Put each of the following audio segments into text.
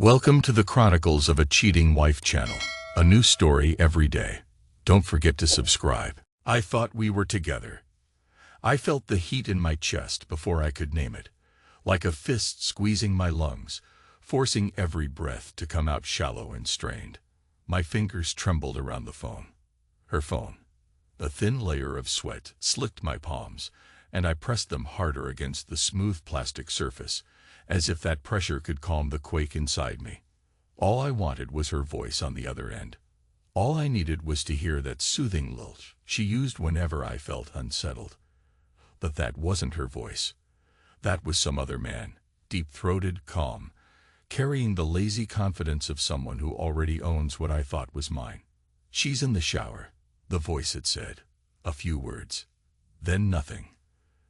Welcome to the Chronicles of a Cheating Wife channel. A new story every day. Don't forget to subscribe. I thought we were together. I felt the heat in my chest before I could name it, like a fist squeezing my lungs, forcing every breath to come out shallow and strained. My fingers trembled around the phone. Her phone. A thin layer of sweat slicked my palms, and I pressed them harder against the smooth plastic surface, as if that pressure could calm the quake inside me. All I wanted was her voice on the other end. All I needed was to hear that soothing lilt she used whenever I felt unsettled. But that wasn't her voice. That was some other man, deep-throated, calm, carrying the lazy confidence of someone who already owns what I thought was mine. "She's in the shower," the voice had said. A few words. Then nothing.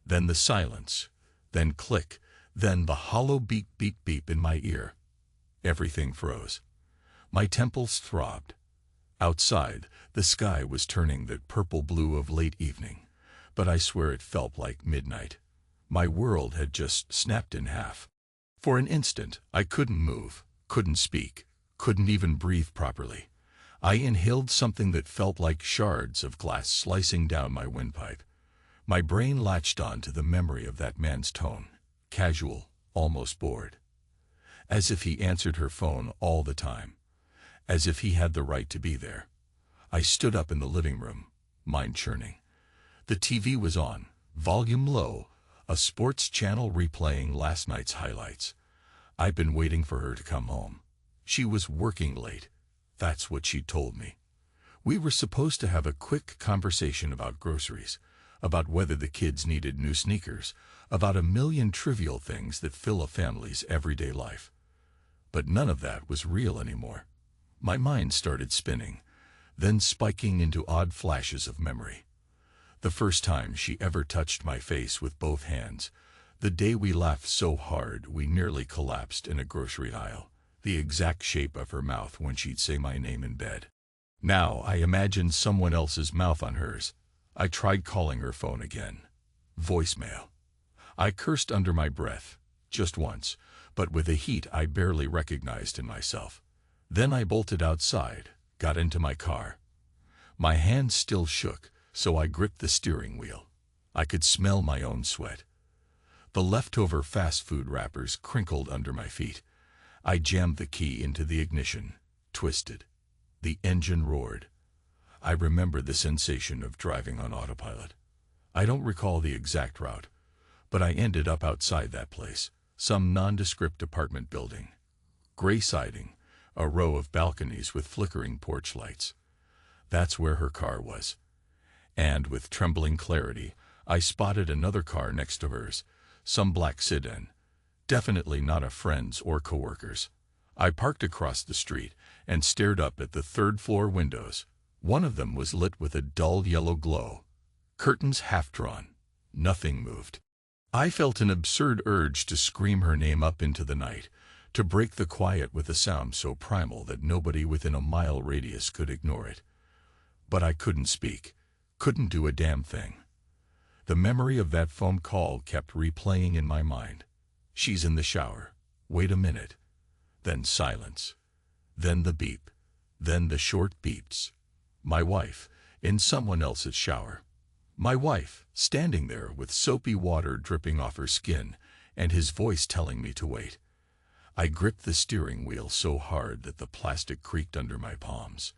Then the silence. Then click. Then the hollow beep, beep, beep in my ear. Everything froze. My temples throbbed. Outside, the sky was turning the purple blue of late evening, but I swear it felt like midnight. My world had just snapped in half. For an instant, I couldn't move, couldn't speak, couldn't even breathe properly. I inhaled something that felt like shards of glass slicing down my windpipe. My brain latched on to the memory of that man's tone. Casual, almost bored. As if he answered her phone all the time. As if he had the right to be there. I stood up in the living room, mind churning. The TV was on, volume low, a sports channel replaying last night's highlights. I'd been waiting for her to come home. She was working late. That's what she told me. We were supposed to have a quick conversation about groceries, about whether the kids needed new sneakers, about a million trivial things that fill a family's everyday life. But none of that was real anymore. My mind started spinning, then spiking into odd flashes of memory. The first time she ever touched my face with both hands, the day we laughed so hard we nearly collapsed in a grocery aisle, the exact shape of her mouth when she'd say my name in bed. Now I imagined someone else's mouth on hers. I tried calling her phone again. Voicemail. I cursed under my breath, just once, but with a heat I barely recognized in myself. Then I bolted outside, got into my car. My hands still shook, so I gripped the steering wheel. I could smell my own sweat. The leftover fast food wrappers crinkled under my feet. I jammed the key into the ignition, twisted. The engine roared. I remember the sensation of driving on autopilot. I don't recall the exact route, but I ended up outside that place, some nondescript apartment building. Gray siding, a row of balconies with flickering porch lights. That's where her car was. And with trembling clarity, I spotted another car next to hers, some black sedan. Definitely not a friend's or coworker's. I parked across the street and stared up at the third-floor windows. One of them was lit with a dull yellow glow. Curtains half drawn. Nothing moved. I felt an absurd urge to scream her name up into the night, to break the quiet with a sound so primal that nobody within a mile radius could ignore it. But I couldn't speak, couldn't do a damn thing. The memory of that phone call kept replaying in my mind. She's in the shower. Wait a minute. Then silence. Then the beep. Then the short beeps. My wife, in someone else's shower. My wife, standing there with soapy water dripping off her skin, and his voice telling me to wait. I gripped the steering wheel so hard that the plastic creaked under my palms.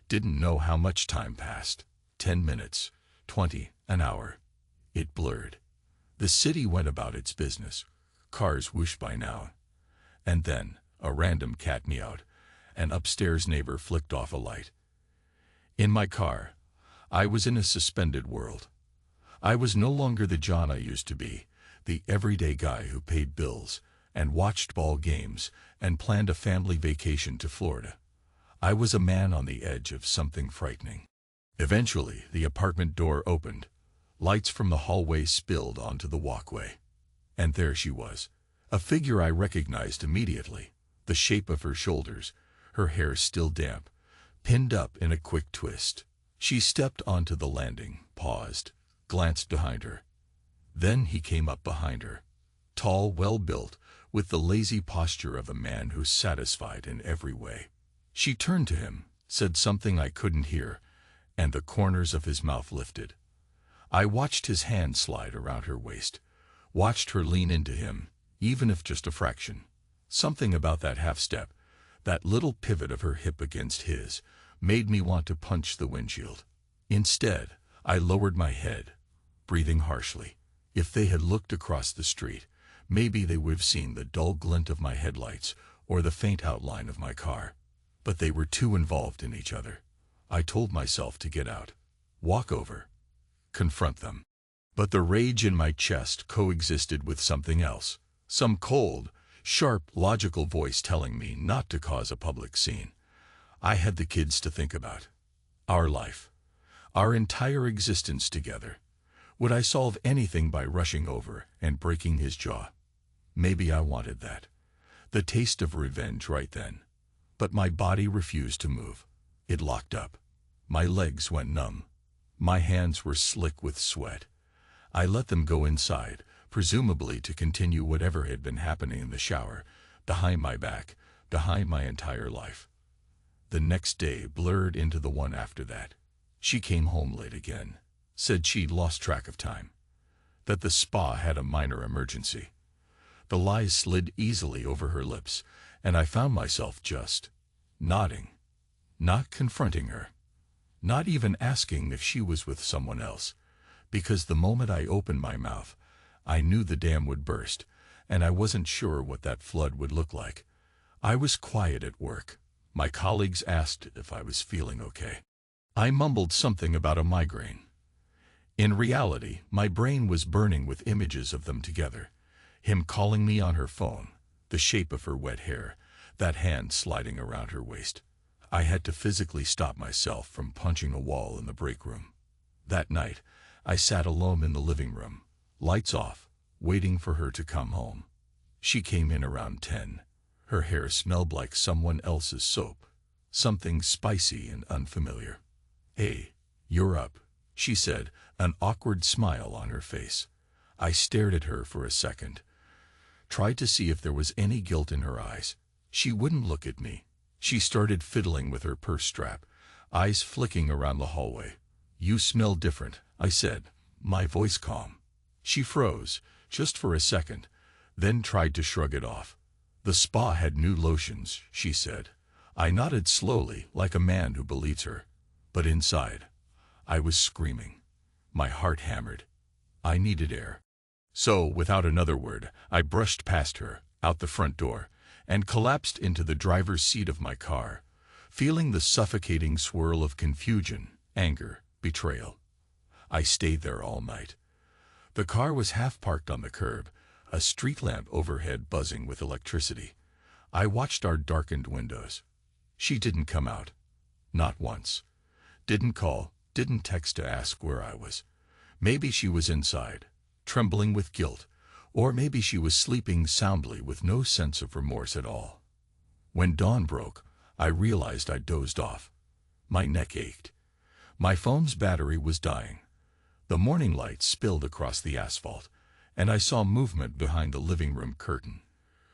Didn't know how much time passed. 10 minutes, 20, an hour. It blurred. The city went about its business. Cars whooshed by now. And then, a random cat meowed. An upstairs neighbor flicked off a light. In my car, I was in a suspended world. I was no longer the John I used to be, the everyday guy who paid bills, and watched ball games, and planned a family vacation to Florida. I was a man on the edge of something frightening. Eventually, the apartment door opened. Lights from the hallway spilled onto the walkway. And there she was, a figure I recognized immediately, the shape of her shoulders, her hair still damp, pinned up in a quick twist. She stepped onto the landing, paused, glanced behind her. Then he came up behind her. Tall, well-built, with the lazy posture of a man who's satisfied in every way. She turned to him, said something I couldn't hear, and the corners of his mouth lifted. I watched his hand slide around her waist, watched her lean into him, even if just a fraction. Something about that half-step, that little pivot of her hip against his, made me want to punch the windshield. Instead, I lowered my head, breathing harshly. If they had looked across the street, maybe they would have seen the dull glint of my headlights or the faint outline of my car. But they were too involved in each other. I told myself to get out, walk over, confront them. But the rage in my chest coexisted with something else, some cold, sharp, logical voice telling me not to cause a public scene. I had the kids to think about. Our life. Our entire existence together. Would I solve anything by rushing over and breaking his jaw? Maybe I wanted that. The taste of revenge right then. But my body refused to move. It locked up. My legs went numb. My hands were slick with sweat. I let them go inside, presumably to continue whatever had been happening in the shower, behind my back, behind my entire life. The next day blurred into the one after that. She came home late again, said she'd lost track of time, that the spa had a minor emergency. The lies slid easily over her lips, and I found myself just nodding, not confronting her, not even asking if she was with someone else, because the moment I opened my mouth, I knew the dam would burst, and I wasn't sure what that flood would look like. I was quiet at work. My colleagues asked if I was feeling okay. I mumbled something about a migraine. In reality, my brain was burning with images of them together. Him calling me on her phone, the shape of her wet hair, that hand sliding around her waist. I had to physically stop myself from punching a wall in the break room. That night, I sat alone in the living room, lights off, waiting for her to come home. She came in around 10. Her hair smelled like someone else's soap, something spicy and unfamiliar. "Hey, you're up," she said, an awkward smile on her face. I stared at her for a second, tried to see if there was any guilt in her eyes. She wouldn't look at me. She started fiddling with her purse strap, eyes flicking around the hallway. "You smell different," I said, my voice calm. She froze, just for a second, then tried to shrug it off. "The spa had new lotions," she said. I nodded slowly, like a man who believes her. But inside, I was screaming. My heart hammered. I needed air. So, without another word, I brushed past her, out the front door, and collapsed into the driver's seat of my car, feeling the suffocating swirl of confusion, anger, betrayal. I stayed there all night. The car was half parked on the curb, a street lamp overhead buzzing with electricity. I watched our darkened windows. She didn't come out. Not once. Didn't call, didn't text to ask where I was. Maybe she was inside, trembling with guilt, or maybe she was sleeping soundly with no sense of remorse at all. When dawn broke, I realized I'd dozed off. My neck ached. My phone's battery was dying. The morning light spilled across the asphalt, and I saw movement behind the living room curtain.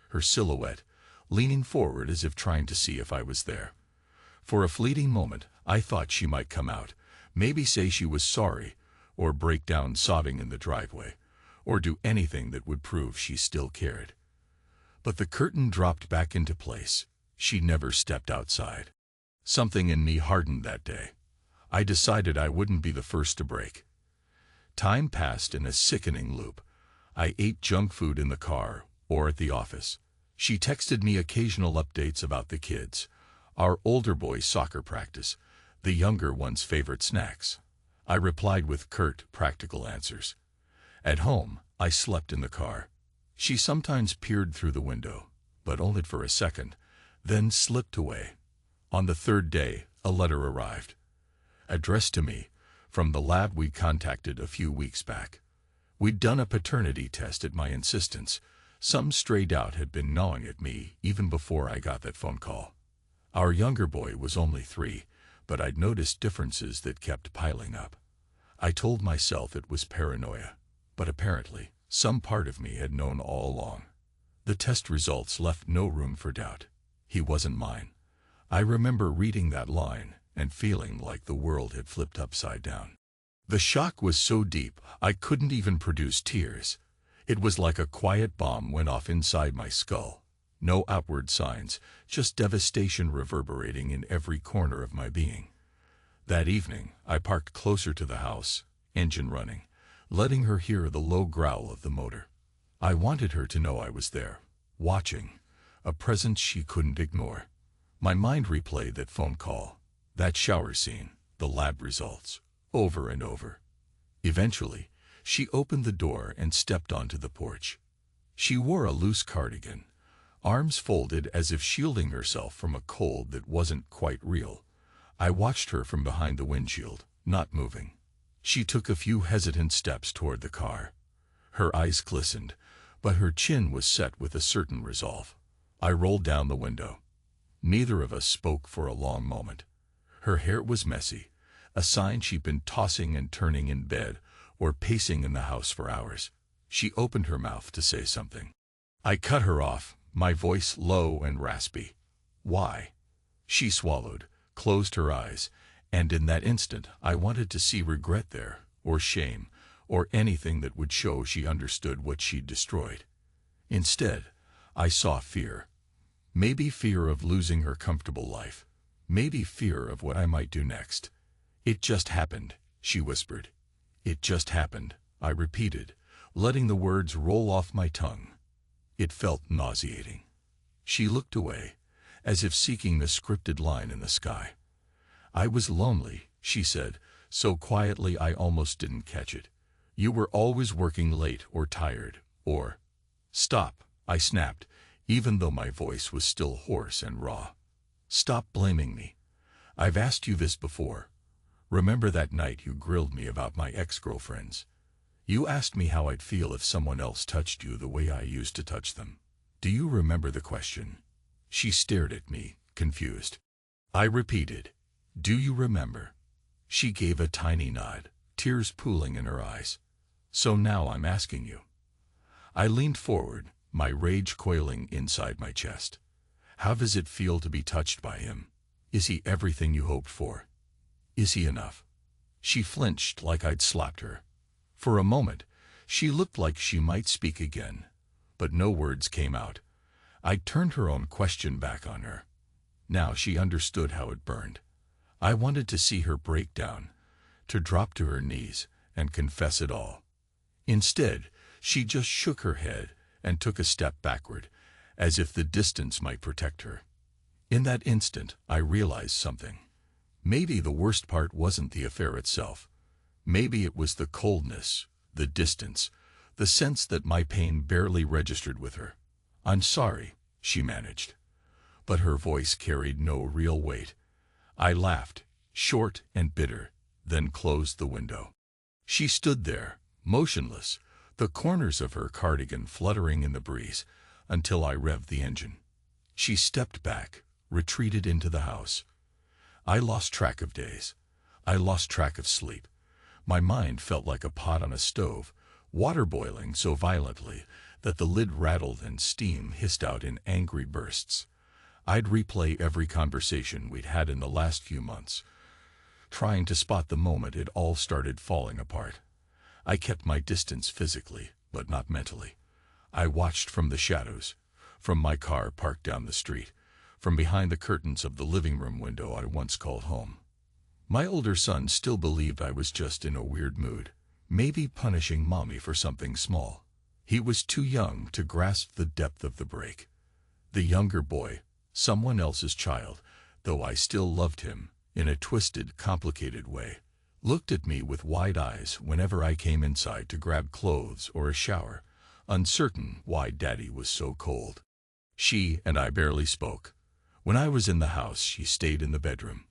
Her silhouette, leaning forward as if trying to see if I was there. For a fleeting moment, I thought she might come out, maybe say she was sorry, or break down sobbing in the driveway, or do anything that would prove she still cared. But the curtain dropped back into place. She never stepped outside. Something in me hardened that day. I decided I wouldn't be the first to break. Time passed in a sickening loop. I ate junk food in the car or at the office. She texted me occasional updates about the kids, our older boy's soccer practice, the younger one's favorite snacks. I replied with curt, practical answers. At home, I slept in the car. She sometimes peered through the window, but only for a second, then slipped away. On the third day, a letter arrived. Addressed to me, from the lab we'd contacted a few weeks back. We'd done a paternity test at my insistence. Some stray doubt had been gnawing at me even before I got that phone call. Our younger boy was only 3, but I'd noticed differences that kept piling up. I told myself it was paranoia, but apparently, some part of me had known all along. The test results left no room for doubt. He wasn't mine. I remember reading that line and feeling like the world had flipped upside down. The shock was so deep I couldn't even produce tears. It was like a quiet bomb went off inside my skull. No outward signs, just devastation reverberating in every corner of my being. That evening, I parked closer to the house, engine running, letting her hear the low growl of the motor. I wanted her to know I was there, watching, a presence she couldn't ignore. My mind replayed that phone call, that shower scene, the lab results, over and over. Eventually, she opened the door and stepped onto the porch. She wore a loose cardigan, arms folded as if shielding herself from a cold that wasn't quite real. I watched her from behind the windshield, not moving. She took a few hesitant steps toward the car. Her eyes glistened, but her chin was set with a certain resolve. I rolled down the window. Neither of us spoke for a long moment. Her hair was messy, a sign she'd been tossing and turning in bed or pacing in the house for hours. She opened her mouth to say something. I cut her off, my voice low and raspy. Why? She swallowed, closed her eyes, and in that instant I wanted to see regret there, or shame, or anything that would show she understood what she'd destroyed. Instead, I saw fear. Maybe fear of losing her comfortable life. Maybe fear of what I might do next. It just happened, she whispered. It just happened, I repeated, letting the words roll off my tongue. It felt nauseating. She looked away, as if seeking the scripted line in the sky. I was lonely, she said, so quietly I almost didn't catch it. You were always working late or tired, or... Stop, I snapped, even though my voice was still hoarse and raw. Stop blaming me. I've asked you this before. Remember that night you grilled me about my ex-girlfriends? You asked me how I'd feel if someone else touched you the way I used to touch them. Do you remember the question? She stared at me, confused. I repeated, do you remember? She gave a tiny nod, tears pooling in her eyes. So now I'm asking you. I leaned forward, my rage coiling inside my chest. How does it feel to be touched by him? Is he everything you hoped for? Is he enough? She flinched like I'd slapped her. For a moment, she looked like she might speak again, but no words came out. I turned her own question back on her. Now she understood how it burned. I wanted to see her break down, to drop to her knees and confess it all. Instead, she just shook her head and took a step backward, as if the distance might protect her. In that instant, I realized something. Maybe the worst part wasn't the affair itself. Maybe it was the coldness, the distance, the sense that my pain barely registered with her. I'm sorry, she managed. But her voice carried no real weight. I laughed, short and bitter, then closed the window. She stood there, motionless, the corners of her cardigan fluttering in the breeze, until I revved the engine. She stepped back, retreated into the house. I lost track of days. I lost track of sleep. My mind felt like a pot on a stove, water boiling so violently that the lid rattled and steam hissed out in angry bursts. I'd replay every conversation we'd had in the last few months, trying to spot the moment it all started falling apart. I kept my distance physically, but not mentally. I watched from the shadows, from my car parked down the street, from behind the curtains of the living room window I once called home. My older son still believed I was just in a weird mood, maybe punishing Mommy for something small. He was too young to grasp the depth of the break. The younger boy, someone else's child, though I still loved him, in a twisted, complicated way, looked at me with wide eyes whenever I came inside to grab clothes or a shower, uncertain why Daddy was so cold. She and I barely spoke. When I was in the house, she stayed in the bedroom.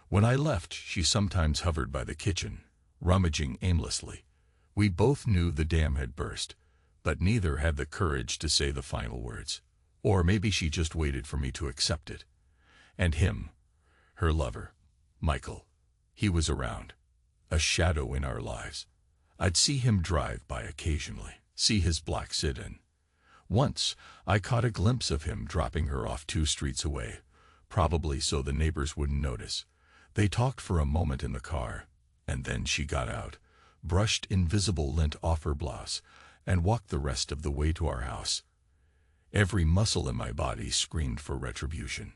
When I left, she sometimes hovered by the kitchen, rummaging aimlessly. We both knew the dam had burst, but neither had the courage to say the final words. Or maybe she just waited for me to accept it. And him, her lover, Michael, he was around, a shadow in our lives. I'd see him drive by occasionally, see his black sit-in. Once, I caught a glimpse of him dropping her off 2 streets away, probably so the neighbors wouldn't notice. They talked for a moment in the car, and then she got out, brushed invisible lint off her blouse, and walked the rest of the way to our house. Every muscle in my body screamed for retribution.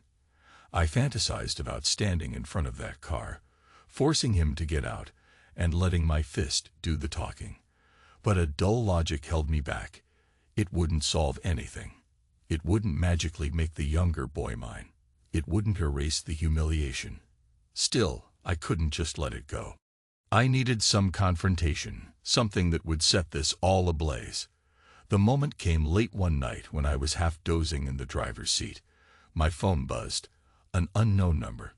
I fantasized about standing in front of that car, forcing him to get out, and letting my fist do the talking. But a dull logic held me back. It wouldn't solve anything. It wouldn't magically make the younger boy mine. It wouldn't erase the humiliation. Still, I couldn't just let it go. I needed some confrontation, something that would set this all ablaze. The moment came late one night when I was half dozing in the driver's seat. My phone buzzed. An unknown number.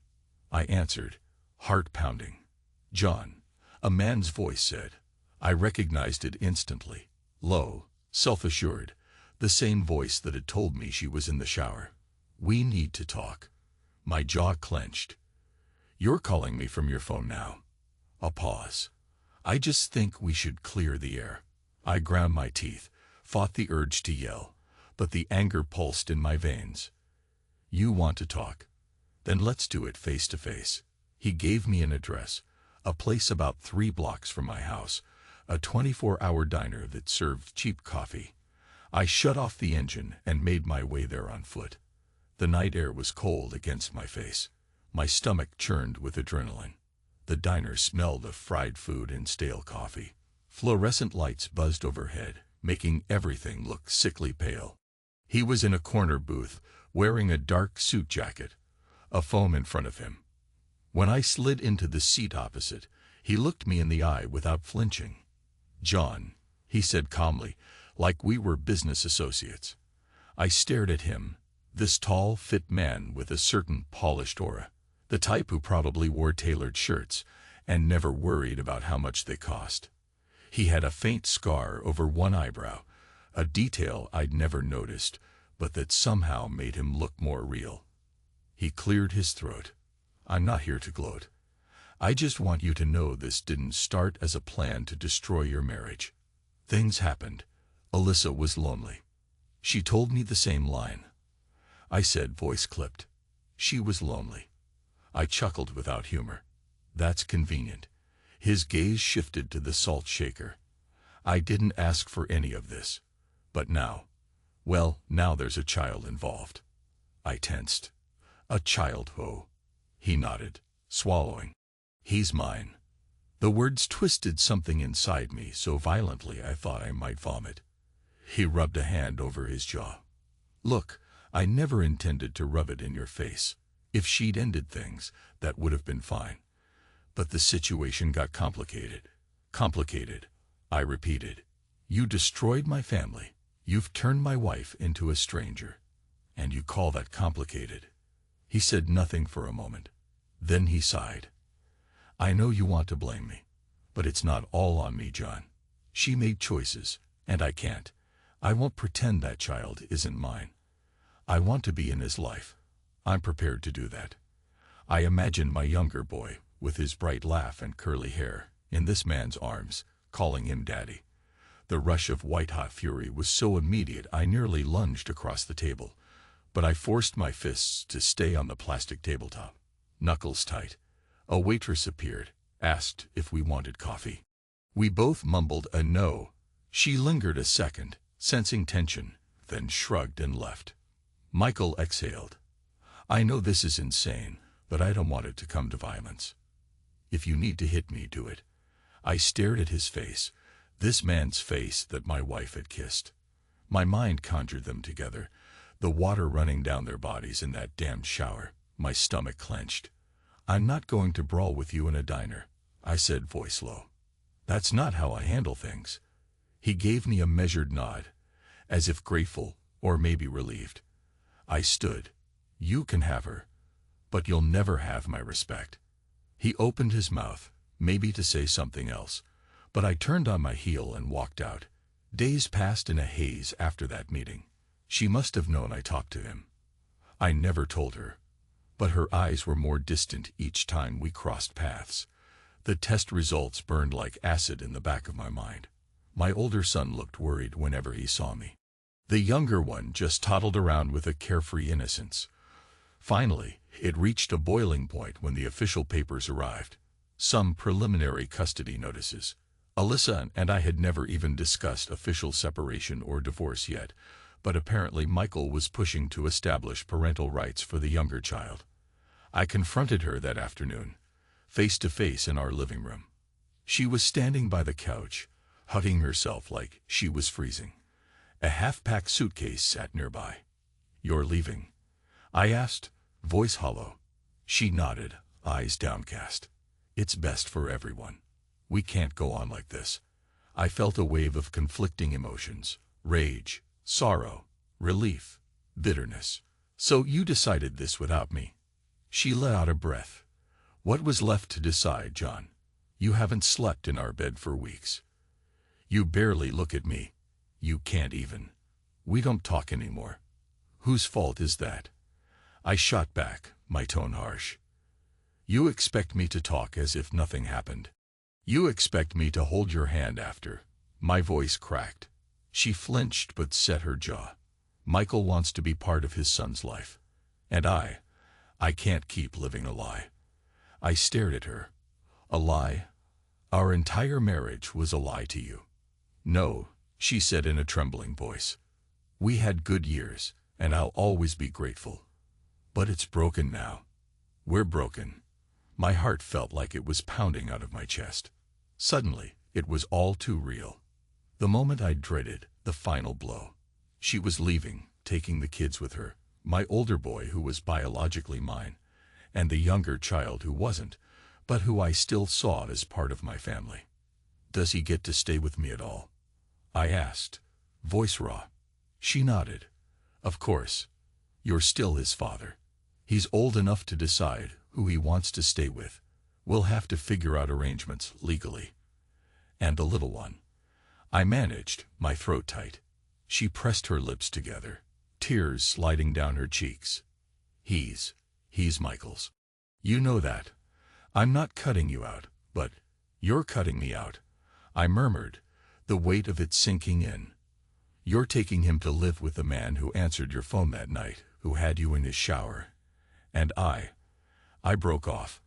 I answered, heart pounding. "John," a man's voice said. I recognized it instantly. Low, self-assured, the same voice that had told me she was in the shower. "We need to talk." My jaw clenched. "You're calling me from your phone now." A pause. "I just think we should clear the air." I ground my teeth, fought the urge to yell, but the anger pulsed in my veins. "You want to talk? Then let's do it face to face." He gave me an address, a place about 3 blocks from my house, a 24-hour diner that served cheap coffee. I shut off the engine and made my way there on foot. The night air was cold against my face. My stomach churned with adrenaline. The diner smelled of fried food and stale coffee. Fluorescent lights buzzed overhead, making everything look sickly pale. He was in a corner booth, wearing a dark suit jacket, a phone in front of him. When I slid into the seat opposite, he looked me in the eye without flinching. "John," he said calmly, like we were business associates. I stared at him, this tall, fit man with a certain polished aura, the type who probably wore tailored shirts and never worried about how much they cost. He had a faint scar over one eyebrow, a detail I'd never noticed, but that somehow made him look more real. He cleared his throat. "I'm not here to gloat. I just want you to know this didn't start as a plan to destroy your marriage. Things happened. Alyssa was lonely. She told me the same line." I said, voice clipped. "She was lonely." I chuckled without humor. "That's convenient." His gaze shifted to the salt shaker. "I didn't ask for any of this. But now, well, now there's a child involved." I tensed. "A child, oh." He nodded, swallowing. "He's mine." The words twisted something inside me so violently I thought I might vomit. He rubbed a hand over his jaw. "Look, I never intended to rub it in your face. If she'd ended things, that would have been fine. But the situation got complicated." "Complicated," I repeated. "You destroyed my family. You've turned my wife into a stranger. And you call that complicated?" He said nothing for a moment. Then he sighed. "I know you want to blame me, but it's not all on me, John. She made choices, and I can't. I won't pretend that child isn't mine. I want to be in his life. I'm prepared to do that." I imagined my younger boy, with his bright laugh and curly hair, in this man's arms, calling him Daddy. The rush of white-hot fury was so immediate I nearly lunged across the table, but I forced my fists to stay on the plastic tabletop, knuckles tight. A waitress appeared, asked if we wanted coffee. We both mumbled a no. She lingered a second, sensing tension, then shrugged and left. Michael exhaled. "I know this is insane, but I don't want it to come to violence. If you need to hit me, do it." I stared at his face, this man's face that my wife had kissed. My mind conjured them together, the water running down their bodies in that damned shower. My stomach clenched. "I'm not going to brawl with you in a diner," I said, voice low. "That's not how I handle things." He gave me a measured nod, as if grateful or maybe relieved. I stood. "You can have her, but you'll never have my respect." He opened his mouth, maybe to say something else, but I turned on my heel and walked out. Days passed in a haze after that meeting. She must have known I talked to him. I never told her, but her eyes were more distant each time we crossed paths. The test results burned like acid in the back of my mind. My older son looked worried whenever he saw me. The younger one just toddled around with a carefree innocence. Finally, it reached a boiling point when the official papers arrived. Some preliminary custody notices. Alyssa and I had never even discussed official separation or divorce yet, but apparently Michael was pushing to establish parental rights for the younger child. I confronted her that afternoon, face to face in our living room. She was standing by the couch, hugging herself like she was freezing. A half-packed suitcase sat nearby. "You're leaving?" I asked, voice hollow. She nodded, eyes downcast. "It's best for everyone. We can't go on like this." I felt a wave of conflicting emotions: rage, sorrow, relief, bitterness. "So you decided this without me?" She let out a breath. "What was left to decide, John? You haven't slept in our bed for weeks. You barely look at me. You can't even. We don't talk anymore. Whose fault is that?" I shot back, my tone harsh. "You expect me to talk as if nothing happened. You expect me to hold your hand after." My voice cracked. She flinched but set her jaw. "Michael wants to be part of his son's life. And I can't keep living a lie." I stared at her. "A lie? Our entire marriage was a lie to you." "No," she said in a trembling voice. "We had good years, and I'll always be grateful. But it's broken now. We're broken." My heart felt like it was pounding out of my chest. Suddenly, it was all too real. The moment I dreaded, the final blow. She was leaving, taking the kids with her, my older boy who was biologically mine, and the younger child who wasn't, but who I still saw as part of my family. "Does he get to stay with me at all?" I asked, voice raw. She nodded. "Of course. You're still his father. He's old enough to decide who he wants to stay with. We'll have to figure out arrangements legally." "And the little one?" I managed, my throat tight. She pressed her lips together, tears sliding down her cheeks. He's Michael's. You know that. I'm not cutting you out, but you're cutting me out," I murmured, the weight of it sinking in. "You're taking him to live with the man who answered your phone that night, who had you in his shower. And I broke off,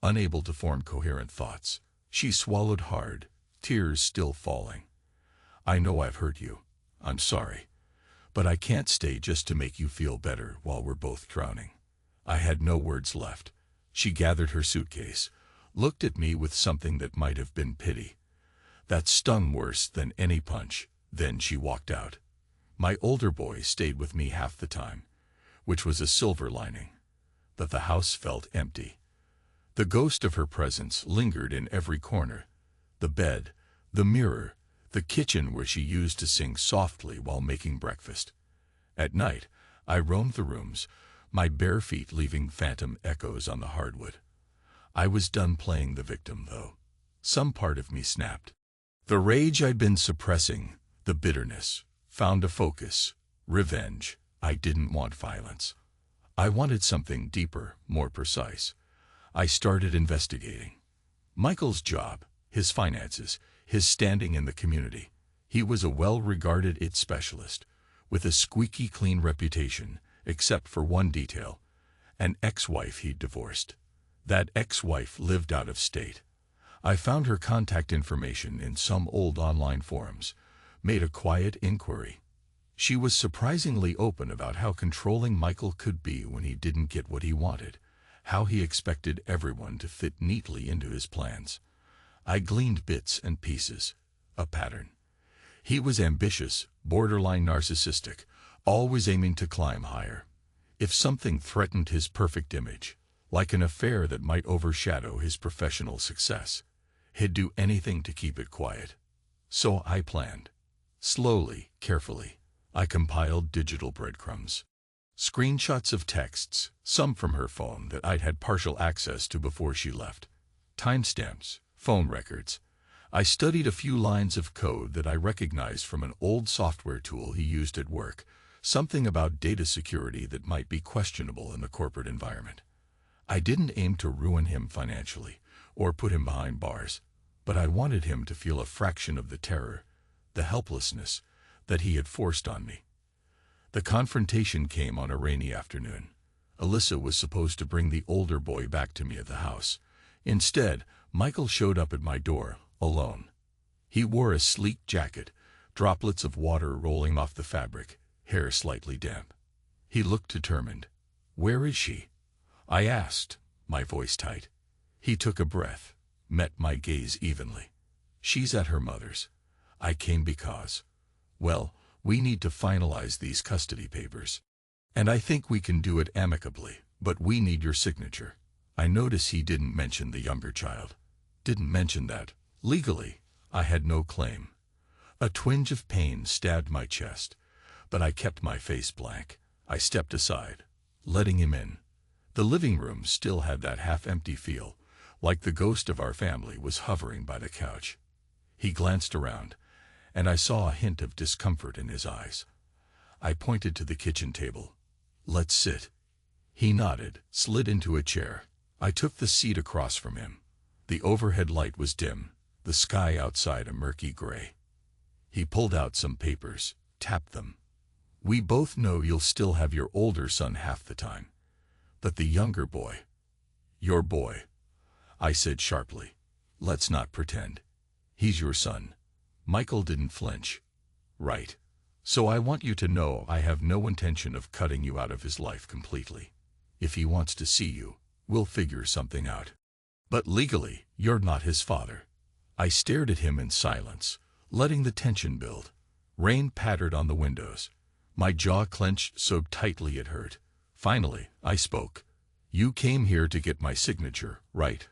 unable to form coherent thoughts. She swallowed hard, tears still falling. "I know I've hurt you. I'm sorry. But I can't stay just to make you feel better while we're both drowning." I had no words left. She gathered her suitcase, looked at me with something that might have been pity. That stung worse than any punch. Then she walked out. My older boy stayed with me half the time, which was a silver lining. But the house felt empty. The ghost of her presence lingered in every corner. The bed, the mirror, the kitchen where she used to sing softly while making breakfast. At night, I roamed the rooms, my bare feet leaving phantom echoes on the hardwood. I was done playing the victim, though. Some part of me snapped. The rage I'd been suppressing, the bitterness, found a focus. Revenge. I didn't want violence. I wanted something deeper, more precise. I started investigating. Michael's job, his finances, his standing in the community. He was a well-regarded IT specialist, with a squeaky clean reputation, except for one detail: an ex-wife he'd divorced. That ex-wife lived out of state. I found her contact information in some old online forums, made a quiet inquiry. She was surprisingly open about how controlling Michael could be when he didn't get what he wanted, how he expected everyone to fit neatly into his plans. I gleaned bits and pieces, a pattern. He was ambitious, borderline narcissistic, always aiming to climb higher. If something threatened his perfect image, like an affair that might overshadow his professional success, he'd do anything to keep it quiet. So I planned. Slowly, carefully, I compiled digital breadcrumbs. Screenshots of texts, some from her phone that I'd had partial access to before she left. Timestamps, phone records. I studied a few lines of code that I recognized from an old software tool he used at work, something about data security that might be questionable in the corporate environment. I didn't aim to ruin him financially or put him behind bars, but I wanted him to feel a fraction of the terror, the helplessness, that he had forced on me. The confrontation came on a rainy afternoon. Alyssa was supposed to bring the older boy back to me at the house. Instead, Michael showed up at my door, alone. He wore a sleek jacket, droplets of water rolling off the fabric, hair slightly damp. He looked determined. "Where is she?" I asked, my voice tight. He took a breath, met my gaze evenly. "She's at her mother's. I came because, well, we need to finalize these custody papers. And I think we can do it amicably, but we need your signature." I notice he didn't mention the younger child. Didn't mention that, legally, I had no claim. A twinge of pain stabbed my chest, but I kept my face blank. I stepped aside, letting him in. The living room still had that half-empty feel, like the ghost of our family was hovering by the couch. He glanced around, and I saw a hint of discomfort in his eyes. I pointed to the kitchen table. "Let's sit." He nodded, slid into a chair. I took the seat across from him. The overhead light was dim, the sky outside a murky gray. He pulled out some papers, tapped them. "We both know you'll still have your older son half the time. But the younger boy, your boy," I said sharply. "Let's not pretend. He's your son." Michael didn't flinch. "Right. So I want you to know I have no intention of cutting you out of his life completely. If he wants to see you, we'll figure something out. But legally, you're not his father." I stared at him in silence, letting the tension build. Rain pattered on the windows. My jaw clenched so tightly it hurt. Finally, I spoke. "You came here to get my signature, right?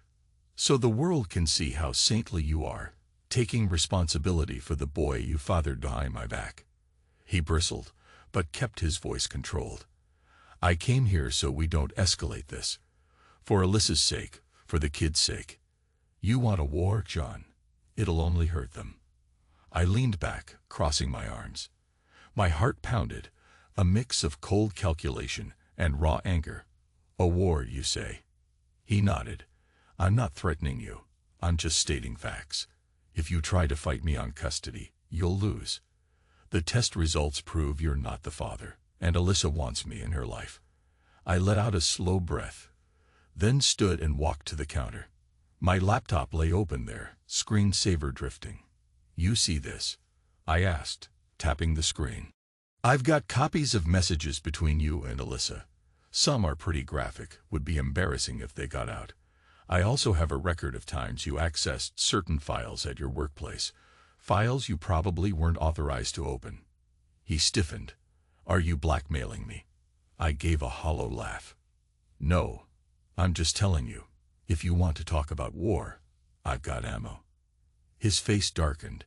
So the world can see how saintly you are, taking responsibility for the boy you fathered behind my back." He bristled, but kept his voice controlled. "I came here so we don't escalate this. For Alyssa's sake, for the kids' sake. You want a war, John? It'll only hurt them." I leaned back, crossing my arms. My heart pounded, a mix of cold calculation and raw anger. "A war, you say?" He nodded. "I'm not threatening you. I'm just stating facts. If you try to fight me on custody, you'll lose. The test results prove you're not the father, and Alyssa wants me in her life." I let out a slow breath, then stood and walked to the counter. My laptop lay open there, screensaver drifting. "You see this?" I asked, tapping the screen. "I've got copies of messages between you and Alyssa. Some are pretty graphic, would be embarrassing if they got out. I also have a record of times you accessed certain files at your workplace, files you probably weren't authorized to open." He stiffened. "Are you blackmailing me?" I gave a hollow laugh. "No, I'm just telling you, if you want to talk about war, I've got ammo." His face darkened,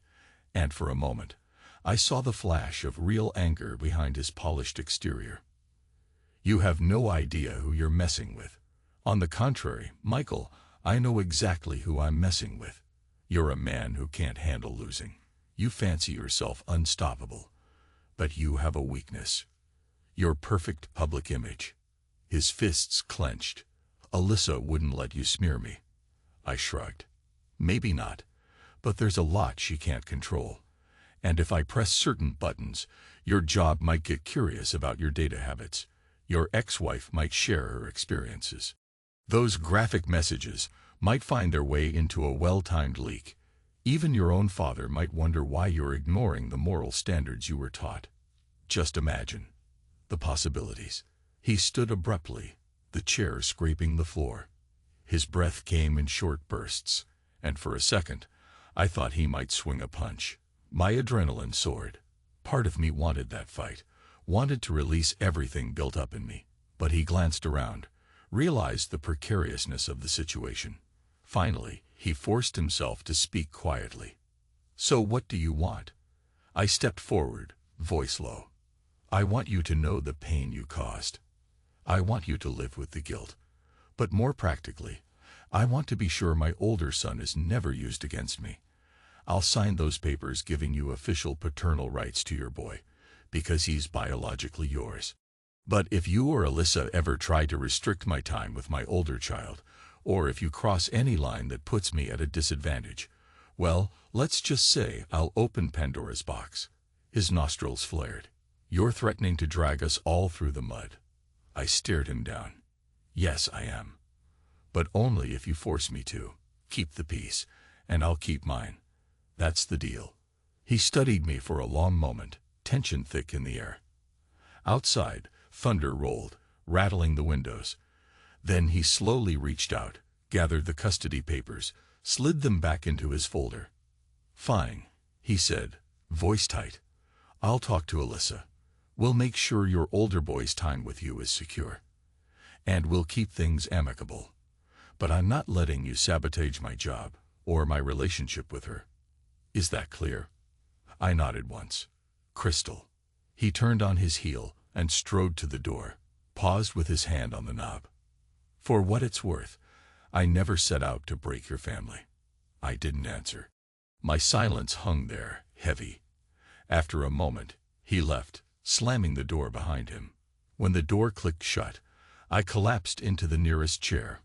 and for a moment, I saw the flash of real anger behind his polished exterior. "You have no idea who you're messing with. On the contrary, Michael, I know exactly who I'm messing with. You're a man who can't handle losing. You fancy yourself unstoppable. But you have a weakness. Your perfect public image." His fists clenched. "Alyssa wouldn't let you smear me." I shrugged. "Maybe not, but there's a lot she can't control. And if I press certain buttons, your job might get curious about your data habits. Your ex-wife might share her experiences. Those graphic messages might find their way into a well-timed leak. Even your own father might wonder why you're ignoring the moral standards you were taught. Just imagine the possibilities." He stood abruptly, the chair scraping the floor. His breath came in short bursts, and for a second, I thought he might swing a punch. My adrenaline soared. Part of me wanted that fight, wanted to release everything built up in me. But he glanced around, realized the precariousness of the situation. Finally, he forced himself to speak quietly. "So what do you want?" I stepped forward, voice low. "I want you to know the pain you caused. I want you to live with the guilt. But more practically, I want to be sure my older son is never used against me. I'll sign those papers giving you official paternal rights to your boy, because he's biologically yours. But if you or Alyssa ever try to restrict my time with my older child, or if you cross any line that puts me at a disadvantage, well, let's just say I'll open Pandora's box." His nostrils flared. You're threatening to drag us all through the mud. I stared him down. Yes, I am. But only if you force me to. Keep the peace, and I'll keep mine. That's the deal. He studied me for a long moment, tension thick in the air. Outside, thunder rolled, rattling the windows. Then he slowly reached out, gathered the custody papers, slid them back into his folder. Fine, he said, voice tight. I'll talk to Alyssa. We'll make sure your older boy's time with you is secure. And we'll keep things amicable. But I'm not letting you sabotage my job or my relationship with her. Is that clear? I nodded once. Crystal. He turned on his heel and strode to the door, paused with his hand on the knob. For what it's worth, I never set out to break your family. I didn't answer. My silence hung there, heavy. After a moment, he left, slamming the door behind him. When the door clicked shut, I collapsed into the nearest chair.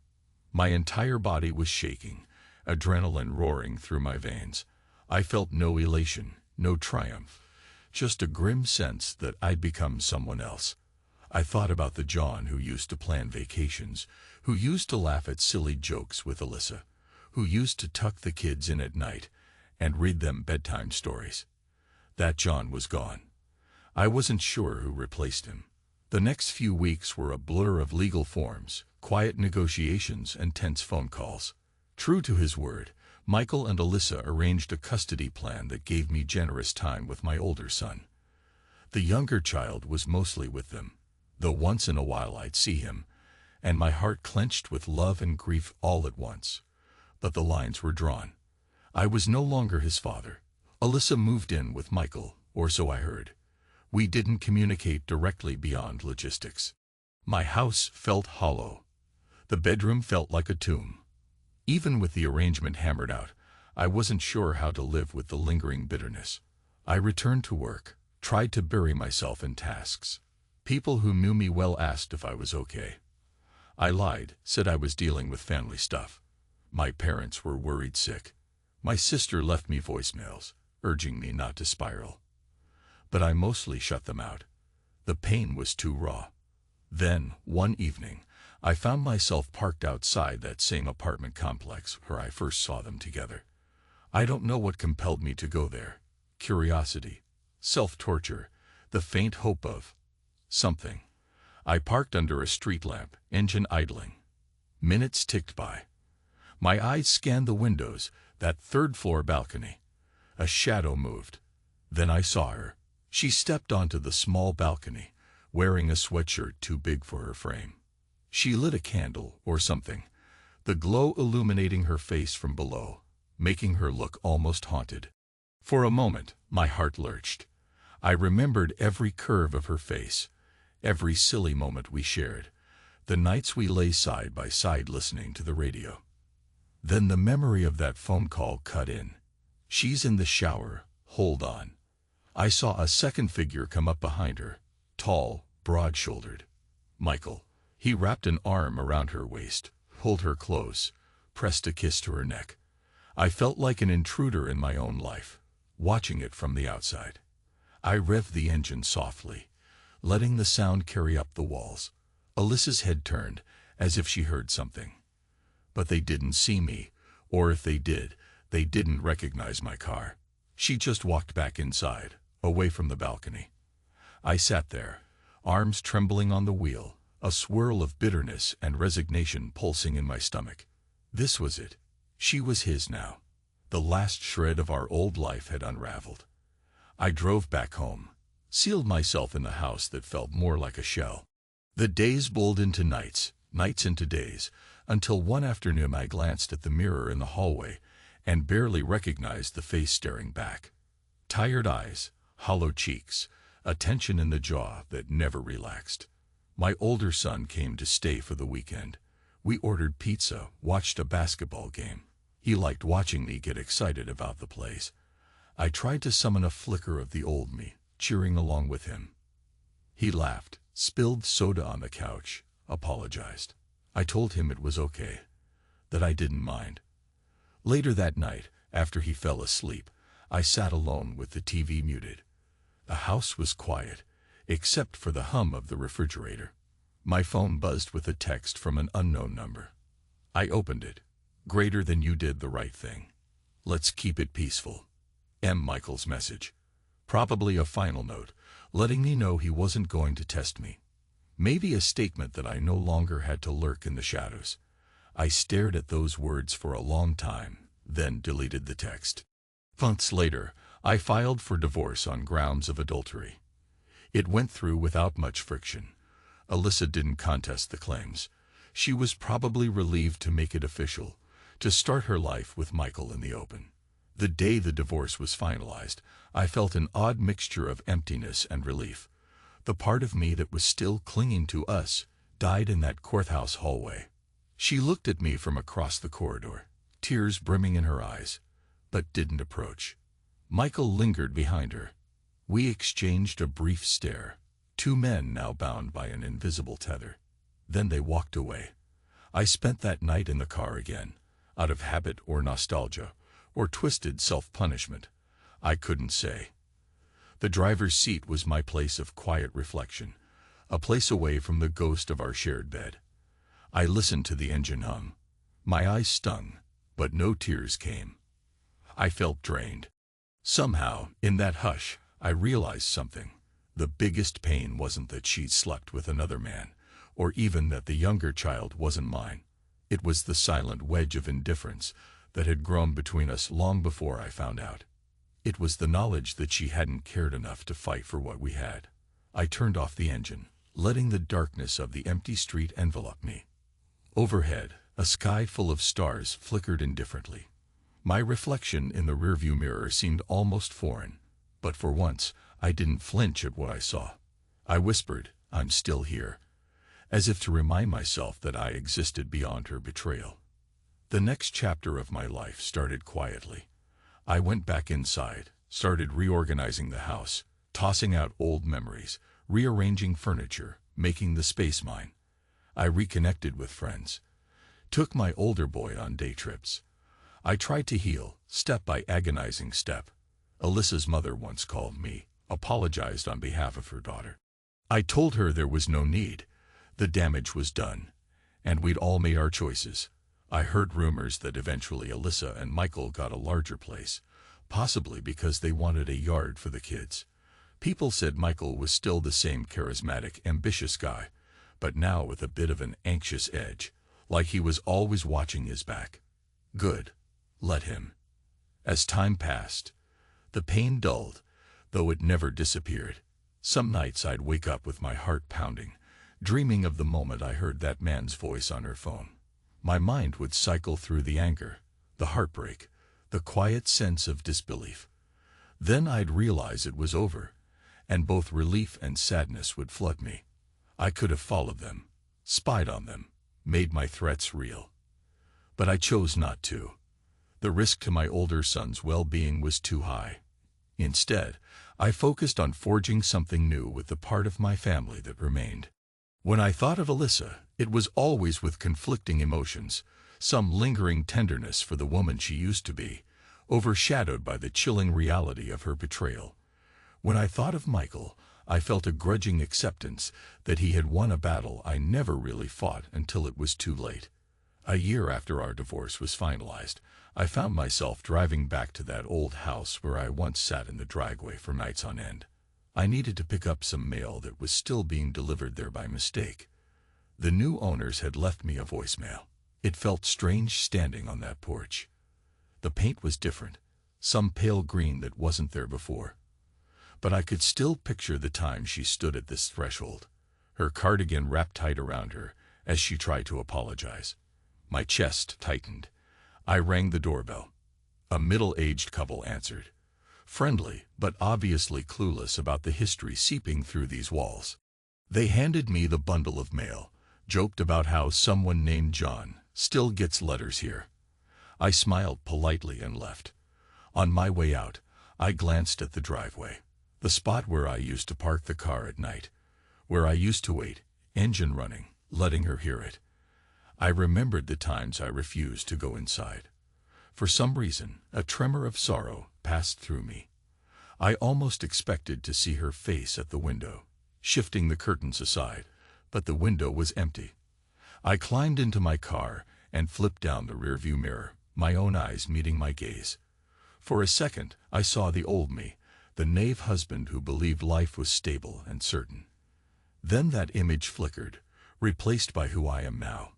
My entire body was shaking, adrenaline roaring through my veins. I felt no elation, no triumph, just a grim sense that I'd become someone else. I thought about the John who used to plan vacations, who used to laugh at silly jokes with Alyssa, who used to tuck the kids in at night and read them bedtime stories. That John was gone. I wasn't sure who replaced him. The next few weeks were a blur of legal forms, quiet negotiations, and tense phone calls. True to his word, Michael and Alyssa arranged a custody plan that gave me generous time with my older son. The younger child was mostly with them, though once in a while I'd see him, and my heart clenched with love and grief all at once. But the lines were drawn. I was no longer his father. Alyssa moved in with Michael, or so I heard. We didn't communicate directly beyond logistics. My house felt hollow. The bedroom felt like a tomb. Even with the arrangement hammered out, I wasn't sure how to live with the lingering bitterness. I returned to work, tried to bury myself in tasks. People who knew me well asked if I was okay. I lied, said I was dealing with family stuff. My parents were worried sick. My sister left me voicemails, urging me not to spiral. But I mostly shut them out. The pain was too raw. Then, one evening, I found myself parked outside that same apartment complex where I first saw them together. I don't know what compelled me to go there. Curiosity, self-torture, the faint hope of something. I parked under a street lamp, engine idling. Minutes ticked by. My eyes scanned the windows, that third-floor balcony. A shadow moved. Then I saw her. She stepped onto the small balcony, wearing a sweatshirt too big for her frame. She lit a candle or something, the glow illuminating her face from below, making her look almost haunted. For a moment, my heart lurched. I remembered every curve of her face, every silly moment we shared, the nights we lay side by side listening to the radio. Then the memory of that phone call cut in. She's in the shower, hold on. I saw a second figure come up behind her, tall, broad-shouldered. Michael. He wrapped an arm around her waist, pulled her close, pressed a kiss to her neck. I felt like an intruder in my own life, watching it from the outside. I revved the engine softly, letting the sound carry up the walls. Alyssa's head turned, as if she heard something. But they didn't see me, or if they did, they didn't recognize my car. She just walked back inside, away from the balcony. I sat there, arms trembling on the wheel, a swirl of bitterness and resignation pulsing in my stomach. This was it. She was his now. The last shred of our old life had unraveled. I drove back home, sealed myself in the house that felt more like a shell. The days bowled into nights, nights into days, until one afternoon I glanced at the mirror in the hallway and barely recognized the face staring back. Tired eyes, hollow cheeks, a tension in the jaw that never relaxed. My older son came to stay for the weekend. We ordered pizza, watched a basketball game. He liked watching me get excited about the place. I tried to summon a flicker of the old me, cheering along with him. He laughed, spilled soda on the couch, apologized. I told him it was okay, that I didn't mind. Later that night, after he fell asleep, I sat alone with the TV muted. The house was quiet, except for the hum of the refrigerator. My phone buzzed with a text from an unknown number. I opened it. Greater than you did the right thing. Let's keep it peaceful. M. Michael's message. Probably a final note, letting me know he wasn't going to test me. Maybe a statement that I no longer had to lurk in the shadows. I stared at those words for a long time, then deleted the text. Months later, I filed for divorce on grounds of adultery. It went through without much friction. Alyssa didn't contest the claims. She was probably relieved to make it official, to start her life with Michael in the open. The day the divorce was finalized, I felt an odd mixture of emptiness and relief. The part of me that was still clinging to us died in that courthouse hallway. She looked at me from across the corridor, tears brimming in her eyes, but didn't approach. Michael lingered behind her. We exchanged a brief stare, two men now bound by an invisible tether. Then they walked away. I spent that night in the car again, out of habit or nostalgia, or twisted self-punishment. I couldn't say. The driver's seat was my place of quiet reflection, a place away from the ghost of our shared bed. I listened to the engine hum. My eyes stung, but no tears came. I felt drained. Somehow, in that hush, I realized something. The biggest pain wasn't that she'd slept with another man, or even that the younger child wasn't mine. It was the silent wedge of indifference that had grown between us long before I found out. It was the knowledge that she hadn't cared enough to fight for what we had. I turned off the engine, letting the darkness of the empty street envelop me. Overhead, a sky full of stars flickered indifferently. My reflection in the rearview mirror seemed almost foreign, but for once, I didn't flinch at what I saw. I whispered, "I'm still here," as if to remind myself that I existed beyond her betrayal. The next chapter of my life started quietly. I went back inside, started reorganizing the house, tossing out old memories, rearranging furniture, making the space mine. I reconnected with friends, took my older boy on day trips. I tried to heal, step by agonizing step. Alyssa's mother once called me, apologized on behalf of her daughter. I told her there was no need. The damage was done, and we'd all made our choices. I heard rumors that eventually Alyssa and Michael got a larger place, possibly because they wanted a yard for the kids. People said Michael was still the same charismatic, ambitious guy, but now with a bit of an anxious edge, like he was always watching his back. Good. Let him. As time passed, the pain dulled, though it never disappeared. Some nights I'd wake up with my heart pounding, dreaming of the moment I heard that man's voice on her phone. My mind would cycle through the anger, the heartbreak, the quiet sense of disbelief. Then I'd realize it was over, and both relief and sadness would flood me. I could have followed them, spied on them, made my threats real. But I chose not to. The risk to my older son's well-being was too high. Instead, I focused on forging something new with the part of my family that remained. When I thought of Alyssa, it was always with conflicting emotions, some lingering tenderness for the woman she used to be, overshadowed by the chilling reality of her betrayal. When I thought of Michael, I felt a grudging acceptance that he had won a battle I never really fought until it was too late. A year after our divorce was finalized, I found myself driving back to that old house where I once sat in the driveway for nights on end. I needed to pick up some mail that was still being delivered there by mistake. The new owners had left me a voicemail. It felt strange standing on that porch. The paint was different, some pale green that wasn't there before. But I could still picture the time she stood at this threshold, her cardigan wrapped tight around her as she tried to apologize. My chest tightened. I rang the doorbell. A middle-aged couple answered, friendly but obviously clueless about the history seeping through these walls. They handed me the bundle of mail, joked about how someone named John still gets letters here. I smiled politely and left. On my way out, I glanced at the driveway, the spot where I used to park the car at night, where I used to wait, engine running, letting her hear it. I remembered the times I refused to go inside. For some reason, a tremor of sorrow passed through me. I almost expected to see her face at the window, shifting the curtains aside, but the window was empty. I climbed into my car and flipped down the rearview mirror, my own eyes meeting my gaze. For a second, I saw the old me, the knave husband who believed life was stable and certain. Then that image flickered, replaced by who I am now.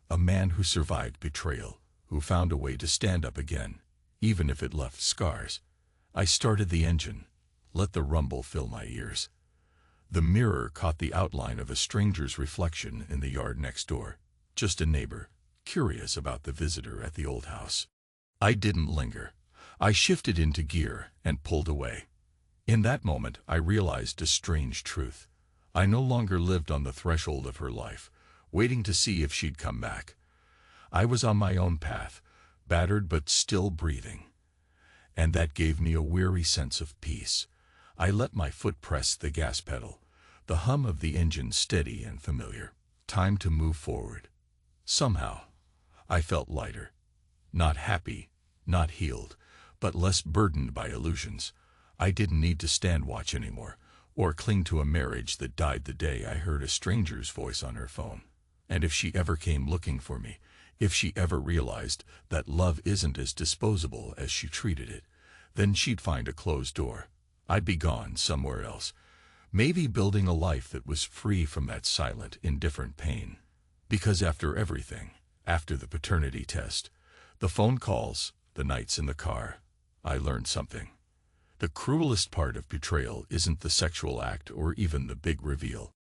A man who survived betrayal, who found a way to stand up again, even if it left scars. I started the engine, let the rumble fill my ears. The mirror caught the outline of a stranger's reflection in the yard next door, just a neighbor, curious about the visitor at the old house. I didn't linger. I shifted into gear and pulled away. In that moment, I realized a strange truth. I no longer lived on the threshold of her life, waiting to see if she'd come back. I was on my own path, battered but still breathing. And that gave me a weary sense of peace. I let my foot press the gas pedal, the hum of the engine steady and familiar. Time to move forward. Somehow, I felt lighter. Not happy, not healed, but less burdened by illusions. I didn't need to stand watch anymore, or cling to a marriage that died the day I heard a stranger's voice on her phone. And if she ever came looking for me, if she ever realized that love isn't as disposable as she treated it, then she'd find a closed door. I'd be gone somewhere else, maybe building a life that was free from that silent, indifferent pain. Because after everything, after the paternity test, the phone calls, the nights in the car, I learned something. The cruelest part of betrayal isn't the sexual act or even the big reveal.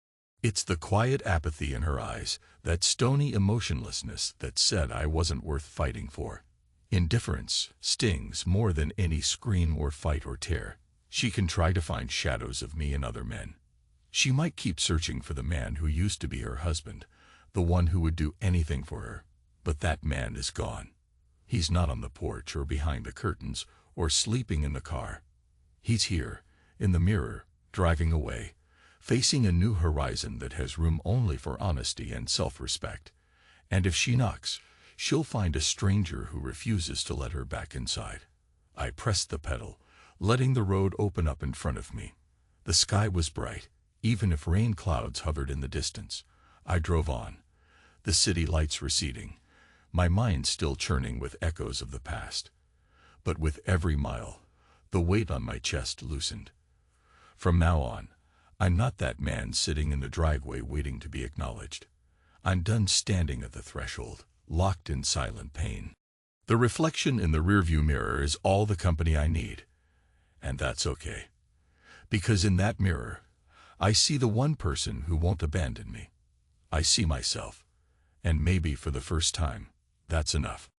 It's the quiet apathy in her eyes, that stony emotionlessness that said I wasn't worth fighting for. Indifference stings more than any scream or fight or tear. She can try to find shadows of me in other men. She might keep searching for the man who used to be her husband, the one who would do anything for her. But that man is gone. He's not on the porch or behind the curtains or sleeping in the car. He's here, in the mirror, driving away, facing a new horizon that has room only for honesty and self-respect. And if she knocks, she'll find a stranger who refuses to let her back inside. I pressed the pedal, letting the road open up in front of me. The sky was bright, even if rain clouds hovered in the distance. I drove on, the city lights receding, my mind still churning with echoes of the past. But with every mile, the weight on my chest loosened. From now on, I'm not that man sitting in the driveway waiting to be acknowledged. I'm done standing at the threshold, locked in silent pain. The reflection in the rearview mirror is all the company I need. And that's okay. Because in that mirror, I see the one person who won't abandon me. I see myself. And maybe for the first time, that's enough.